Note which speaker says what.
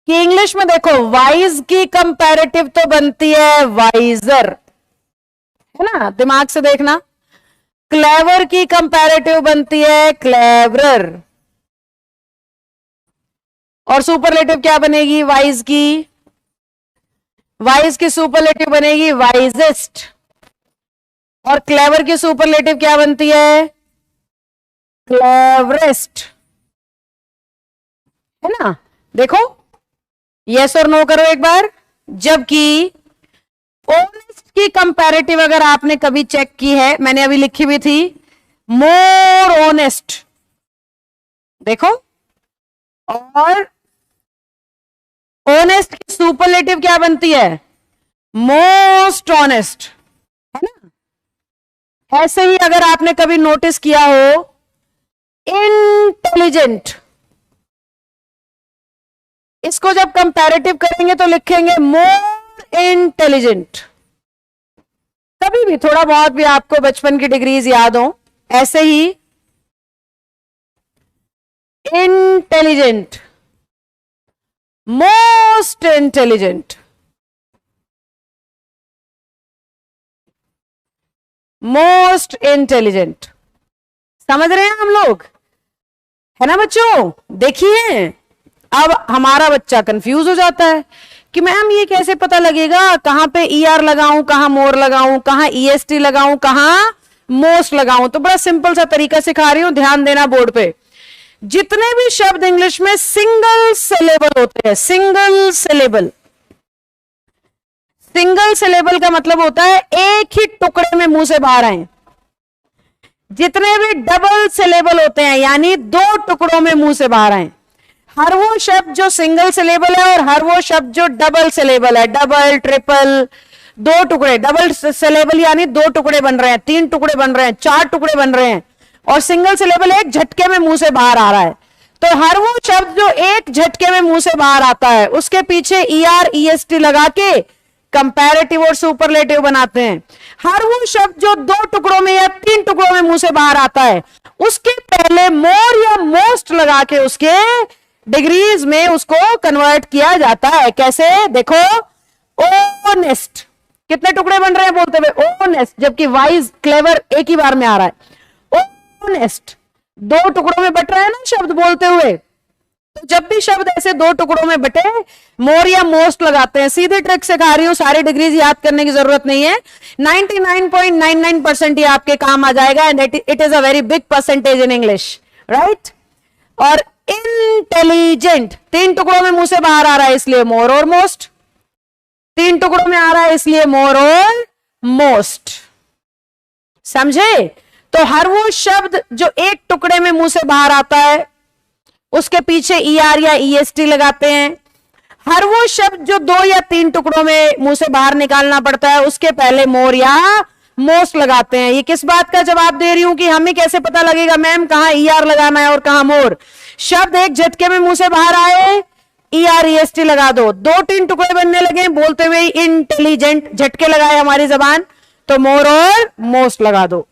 Speaker 1: कि इंग्लिश में देखो वाइज की कंपैरेटिव तो बनती है वाइजर, है ना, दिमाग से देखना। क्लेवर की कंपैरेटिव बनती है क्लेवरर, और सुपरलेटिव क्या बनेगी वाइज की? वाइज की सुपरलेटिव बनेगी वाइजेस्ट, और क्लेवर की सुपरलेटिव क्या बनती है? क्लेवरेस्ट, है ना। देखो यस और नो करो एक बार। जबकि ऑनेस्ट की कंपैरेटिव अगर आपने कभी चेक की है, मैंने अभी लिखी भी थी, मोर ऑनेस्ट, देखो, और ऑनेस्ट की सुपरलेटिव क्या बनती है? मोस्ट ऑनेस्ट, है ना। ऐसे ही अगर आपने कभी नोटिस किया हो इंटेलिजेंट, इसको जब कंपैरेटिव करेंगे तो लिखेंगे मोर इंटेलिजेंट। कभी भी थोड़ा बहुत भी आपको बचपन की डिग्रीज याद हो, ऐसे ही intelligent, most intelligent, most intelligent, समझ रहे हैं हम लोग, है ना बच्चों। देखिए अब हमारा बच्चा कंफ्यूज हो जाता है कि मैम ये कैसे पता लगेगा कहां पे ईआर लगाऊं, कहां मोर लगाऊं, कहां ईएसटी लगाऊं, कहां मोस्ट लगाऊं। तो बड़ा सिंपल सा तरीका सिखा रही हूं, ध्यान देना बोर्ड पे। जितने भी शब्द इंग्लिश में सिंगल सिलेबल होते हैं, सिंगल सिलेबल, सिंगल सिलेबल का मतलब होता है एक ही टुकड़े में मुंह से बाहर आए। जितने भी डबल सिलेबल होते हैं यानी दो टुकड़ों में मुंह से बाहर आए, हर वो शब्द जो सिंगल सिलेबल है और हर वो शब्द जो डबल सिलेबल है, डबल ट्रिपल, दो टुकड़े, डबल सिलेबल यानी दो टुकड़े बन रहे हैं, तीन टुकड़े बन रहे हैं, चार टुकड़े बन रहे हैं, और सिंगल सिलेबल एक झटके में मुंह से बाहर आ रहा है। तो हर वो शब्द जो एक झटके में मुंह से बाहर आता है उसके पीछे ईआर ईएसटी लगा के कंपैरेटिव और सुपरलेटिव बनाते हैं। हर वो शब्द जो दो टुकड़ों में या तीन टुकड़ों में मुंह से बाहर आता है उसके पहले मोर या मोस्ट लगा के उसके डिग्रीज में उसको कन्वर्ट किया जाता है। कैसे? देखो ओनेस्ट, कितने टुकड़े बन रहे हैं बोलते हुए? ओनेस्ट। जबकि वाइज क्लेवर एक ही बार में आ रहा है। ओनेस्ट दो टुकड़ों में बट रहा है ना शब्द बोलते हुए। तो जब भी शब्द ऐसे दो टुकड़ों में बटे मोर या मोस्ट लगाते हैं। सीधी ट्रिक सिखा रही हूं, सारी डिग्रीज याद करने की जरूरत नहीं है। 99.99% ये आपके काम आ जाएगा and it is a very big percentage in English, right. और इंटेलिजेंट तीन टुकड़ों में मुंह से बाहर आ रहा है इसलिए मोर और मोस्ट, तीन टुकड़ों में आ रहा है इसलिए मोर और मोस्ट, समझे। तो हर वो शब्द जो एक टुकड़े में मुंह से बाहर आता है उसके पीछे ईआर या ईएसटी लगाते हैं। हर वो शब्द जो दो या तीन टुकड़ों में मुंह से बाहर निकालना पड़ता है उसके पहले मोर या मोस्ट लगाते हैं। ये किस बात का जवाब दे रही हूं कि हमें कैसे पता लगेगा मैम कहां ईआर लगाना है और कहां मोर? शब्द एक झटके में मुंह से बाहर आए, ईआर ईएसटी लगा दो, दो तीन टुकड़े बनने लगे बोलते हुए इंटेलिजेंट, झटके लगाए हमारी जबान, तो मोर और मोस्ट लगा दो।